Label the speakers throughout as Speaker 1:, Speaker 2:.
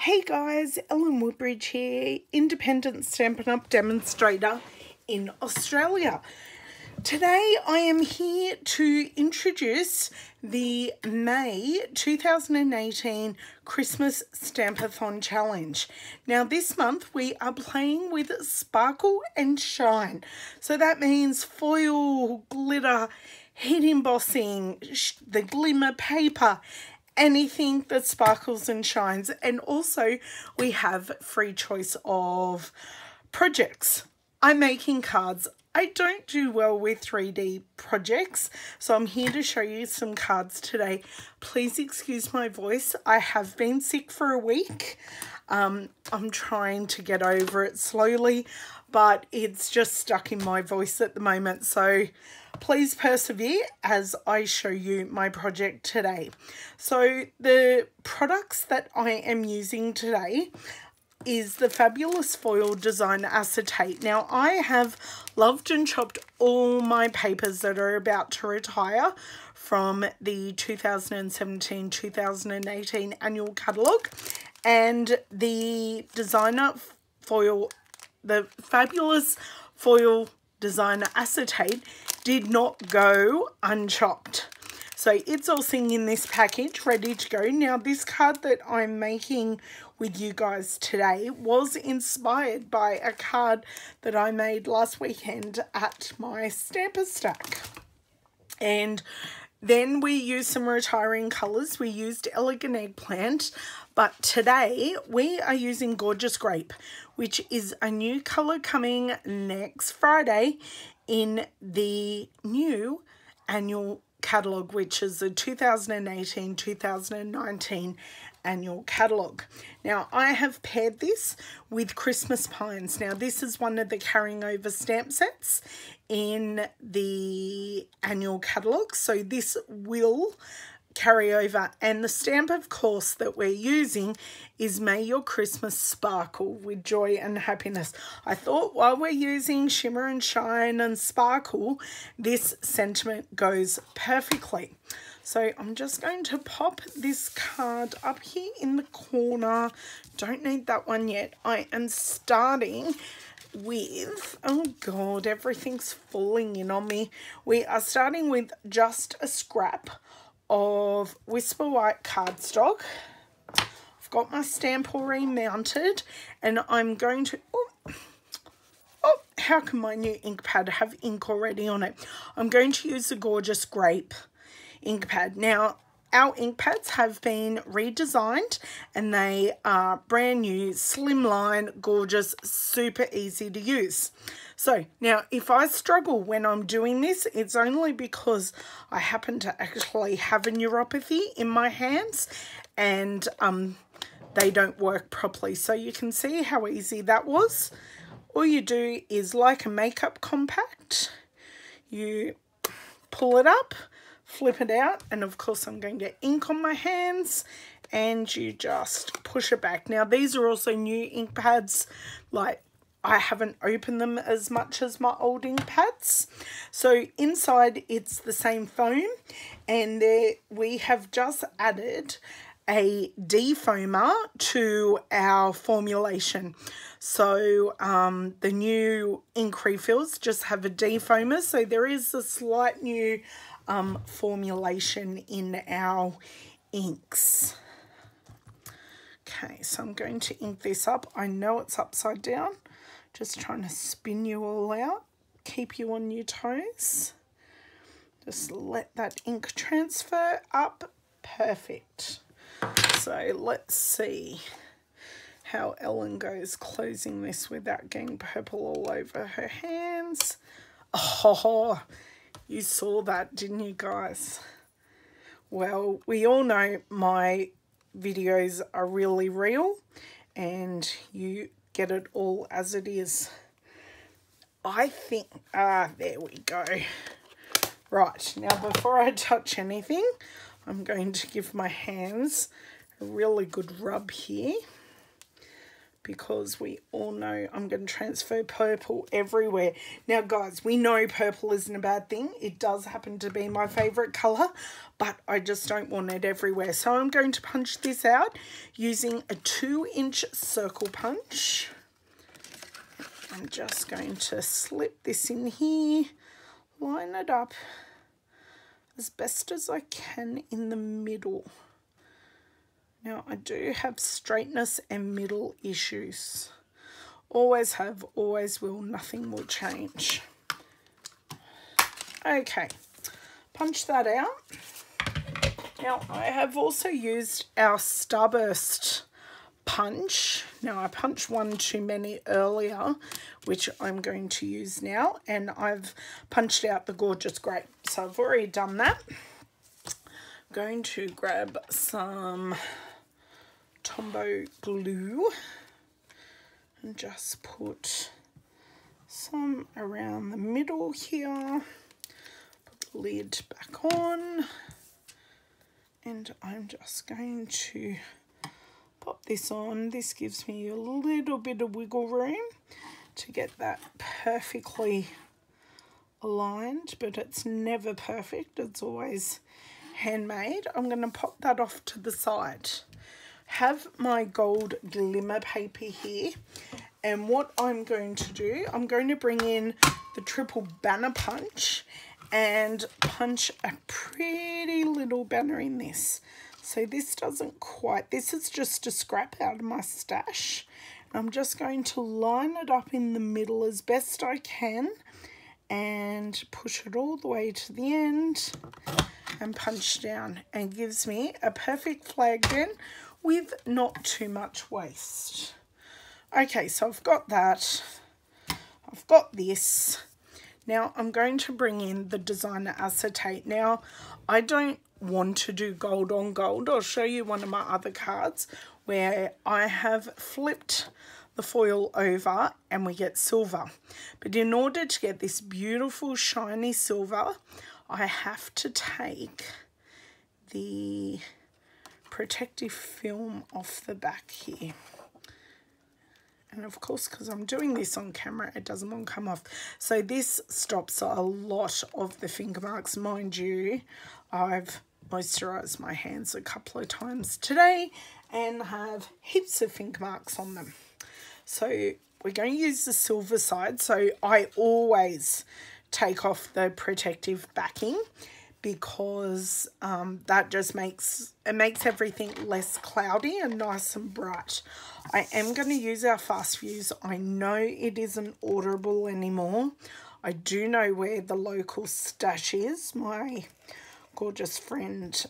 Speaker 1: Hey guys, Woodbridge here, independent Stampin' Up! Demonstrator in Australia. Today I am here to introduce the May 2018 Christmas Stampathon Challenge. Now this month we are playing with Sparkle and Shine. So that means foil, glitter, heat embossing, the glimmer paper, anything that sparkles and shines. And also we have free choice of projects. I'm making cards. I don't do well with 3D projects, so I'm here to show you some cards today. Please excuse my voice. I have been sick for a week. I'm trying to get over it slowly, but it's just stuck in my voice at the moment. So please persevere as I show you my project today. So the products that I am using today is the fabulous foil design acetate. Now I have loved and chopped all my papers that are about to retire from the 2017-2018 annual catalogue, and the designer foil, the fabulous foil designer acetate did not go unchopped. So it's all sitting in this package ready to go. Now this card that I'm making with you guys today was inspired by a card that I made last weekend at my Stamper Stack. And then we used some retiring colours. We used Elegant Eggplant, but today we are using Gorgeous Grape, which is a new colour coming next Friday in the new annual catalogue, which is the 2018-2019 annual catalogue. Now I have paired this with Christmas Pines. Now this is one of the carrying over stamp sets in the annual catalogue, so this will carry over, and the stamp of course that we're using is May Your Christmas Sparkle with Joy and Happiness. I thought while we're using shimmer and shine and sparkle, this sentiment goes perfectly. So I'm just going to pop this card up here in the corner. Don't need that one yet. I am starting with, oh god, everything's falling in on me. We are starting with just a scrap of Whisper White cardstock. I've got my stamp already mounted, and I'm going to, oh, how can my new ink pad have ink already on it? I'm going to use the Gorgeous Grape ink pad. Now our ink pads have been redesigned and they are brand new, slimline, gorgeous, super easy to use. So now if I struggle when I'm doing this, it's only because I happen to actually have a neuropathy in my hands and they don't work properly. So you can see how easy that was. All you do is, like a makeup compact, you pull it up, flip it out, and of course I'm going to get ink on my hands, and you just push it back. Now these are also new ink pads, like I haven't opened them as much as my old ink pads. So inside it's the same foam, and there we have just added a defoamer to our formulation. So the new ink refills just have a defoamer, so there is a slight new formulation in our inks. Okay, so I'm going to ink this up. I know it's upside down, just trying to spin you all out, keep you on your toes. Just let that ink transfer up. Perfect. So let's see how Ellen goes closing this without getting purple all over her hands. Oh, you saw that, didn't you guys? Well, we all know my videos are really real and you get it all as it is. I think, there we go. Right, now before I touch anything, I'm going to give my hands a really good rub here. because we all know I'm going to transfer purple everywhere. Now, guys, we know purple isn't a bad thing. It does happen to be my favourite colour, but I just don't want it everywhere. So I'm going to punch this out using a 2-inch circle punch. I'm just going to slip this in here, line it up as best as I can in the middle. Now, I do have straightness and middle issues. Always have, always will, nothing will change. Okay, punch that out. Now, I have also used our Starburst punch. Now, I punched one too many earlier, which I'm going to use now, and I've punched out the gorgeous grape. So I've already done that. I'm going to grab some Tombow glue and just put some around the middle here. Put the lid back on, and I'm just going to pop this on. This gives me a little bit of wiggle room to get that perfectly aligned, but it's never perfect. It's always handmade. I'm going to pop that off to the side. Have my gold glimmer paper here, and what I'm going to do, I'm going to bring in the triple banner punch and punch a pretty little banner in this. So this doesn't quite, this is just a scrap out of my stash. I'm just going to line it up in the middle as best I can and push it all the way to the end and punch down, and gives me a perfect flag then with not too much waste. Okay, so I've got that. I've got this. Now I'm going to bring in the designer acetate. Now, I don't want to do gold on gold. I'll show you one of my other cards where I have flipped the foil over and we get silver. But in order to get this beautiful shiny silver, I have to take the protective film off the back here. And of course, because I'm doing this on camera, it doesn't want to come off. So this stops a lot of the finger marks. Mind you, I've moisturised my hands a couple of times today and have heaps of finger marks on them. So we're going to use the silver side. So I always take off the protective backing, because that just makes everything less cloudy and nice and bright. I am going to use our fast views. I know it isn't audible anymore. I do know where the local stash is. My gorgeous friend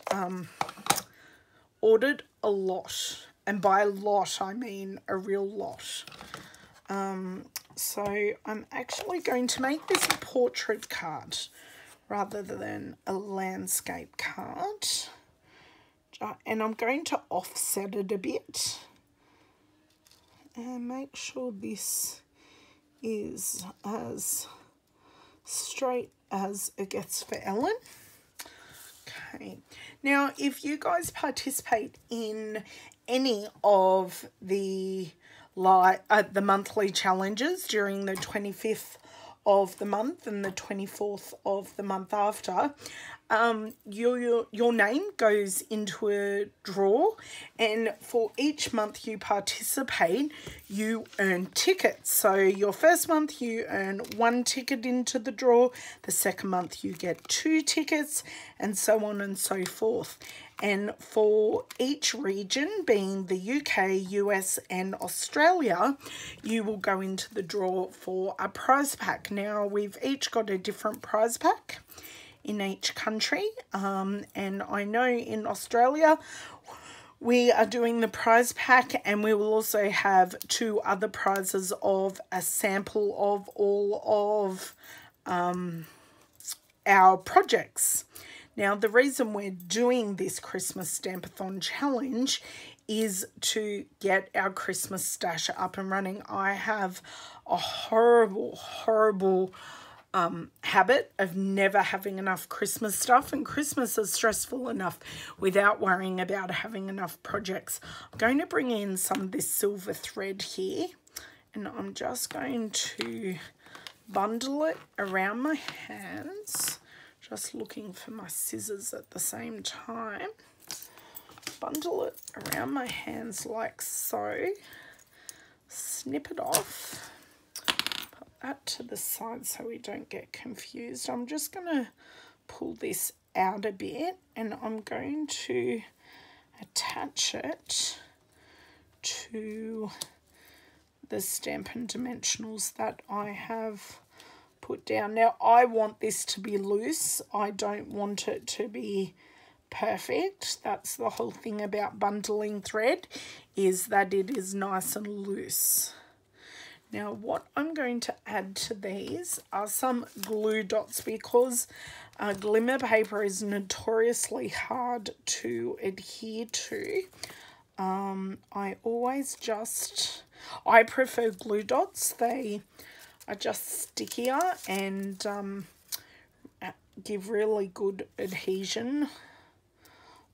Speaker 1: ordered a lot, and by a lot I mean a real lot. So I'm actually going to make this a portrait card rather than a landscape card. And I'm going to offset it a bit and make sure this is as straight as it gets for Ellen. Okay, now if you guys participate in any of the monthly challenges during the 25th of the month and the 24th of the month after, your name goes into a draw, and for each month you participate you earn tickets. So your first month you earn 1 ticket into the draw, the second month you get 2 tickets, and so on and so forth. And for each region, being the UK, US and Australia, you will go into the draw for a prize pack. Now, we've each got a different prize pack in each country. And I know in Australia, we are doing the prize pack, and we will also have 2 other prizes of a sample of all of our projects. Now, the reason we're doing this Christmas Stampathon challenge is to get our Christmas stash up and running. I have a horrible habit of never having enough Christmas stuff, and Christmas is stressful enough without worrying about having enough projects. I'm going to bring in some of this silver thread here, and I'm just going to bundle it around my hands, just looking for my scissors at the same time. Bundle it around my hands like so, snip it off, put that to the side so we don't get confused. I'm just going to pull this out a bit, and I'm going to attach it to the Stampin' Dimensionals that I have put down. Now, I want this to be loose. I don't want it to be perfect. That's the whole thing about bundling thread, is that it is nice and loose. Now, what I'm going to add to these are some glue dots, because glimmer paper is notoriously hard to adhere to. I prefer glue dots. They are just stickier and give really good adhesion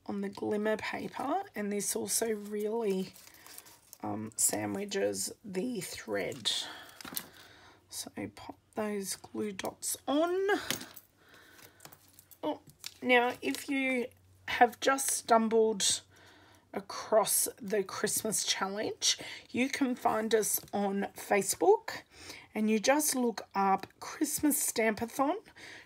Speaker 1: on the glimmer paper, and this also really sandwiches the thread. So pop those glue dots on. Oh, now, if you have just stumbled across the Christmas challenge, you can find us on Facebook, and you just look up Christmas Stampathon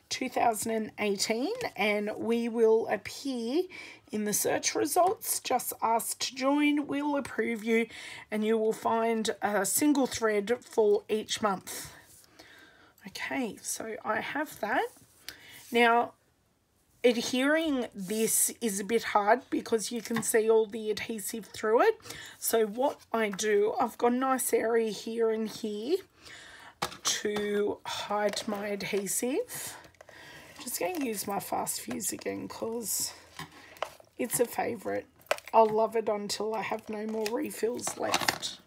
Speaker 1: 2018 and we will appear in the search results. Just ask to join, we'll approve you, and you will find a single thread for each month. Okay, so I have that. Now, adhering this is a bit hard because you can see all the adhesive through it. So what I do, I've got a nice area here and here to hide my adhesive. Just going to use my fast fuse again because it's a favourite. I'll love it until I have no more refills left.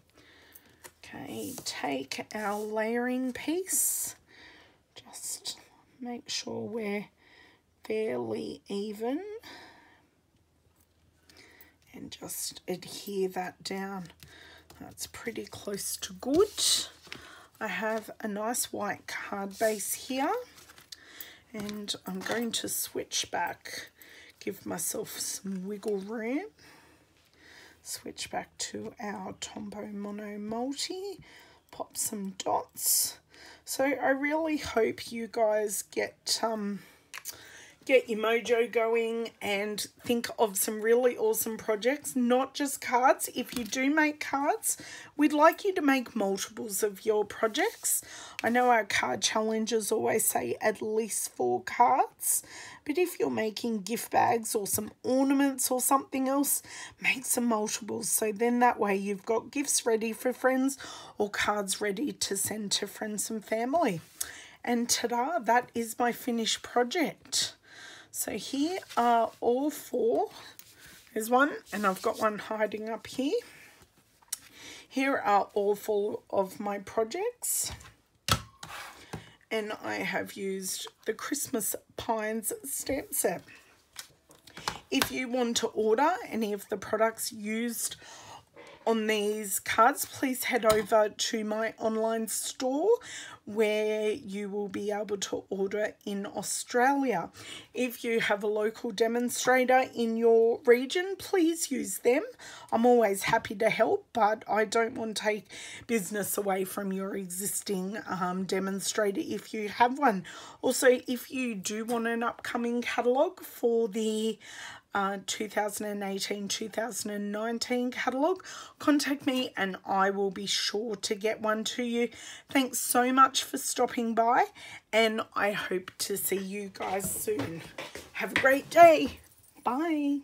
Speaker 1: Okay, take our layering piece. Just make sure we're fairly even and just adhere that down. That's pretty close to good. I have a nice white card base here, and I'm going to switch back, give myself some wiggle room, switch back to our Tombow Mono Multi, pop some dots. So I really hope you guys get your mojo going and think of some really awesome projects, not just cards. If you do make cards, we'd like you to make multiples of your projects. I know our card challenges always say at least 4 cards, but if you're making gift bags or some ornaments or something else, make some multiples. So then that way you've got gifts ready for friends or cards ready to send to friends and family. And ta-da, that is my finished project. So here are all 4. There's one, and I've got one hiding up here. Here are all 4 of my projects. And I have used the Christmas Pines stamp set. If you want to order any of the products used on these cards, please head over to my online store where you will be able to order in Australia. If you have a local demonstrator in your region, please use them. I'm always happy to help, but I don't want to take business away from your existing demonstrator if you have one. Also, if you do want an upcoming catalogue for the 2018-2019 catalogue, contact me and I will be sure to get one to you. Thanks so much for stopping by, and I hope to see you guys soon. Have a great day. Bye.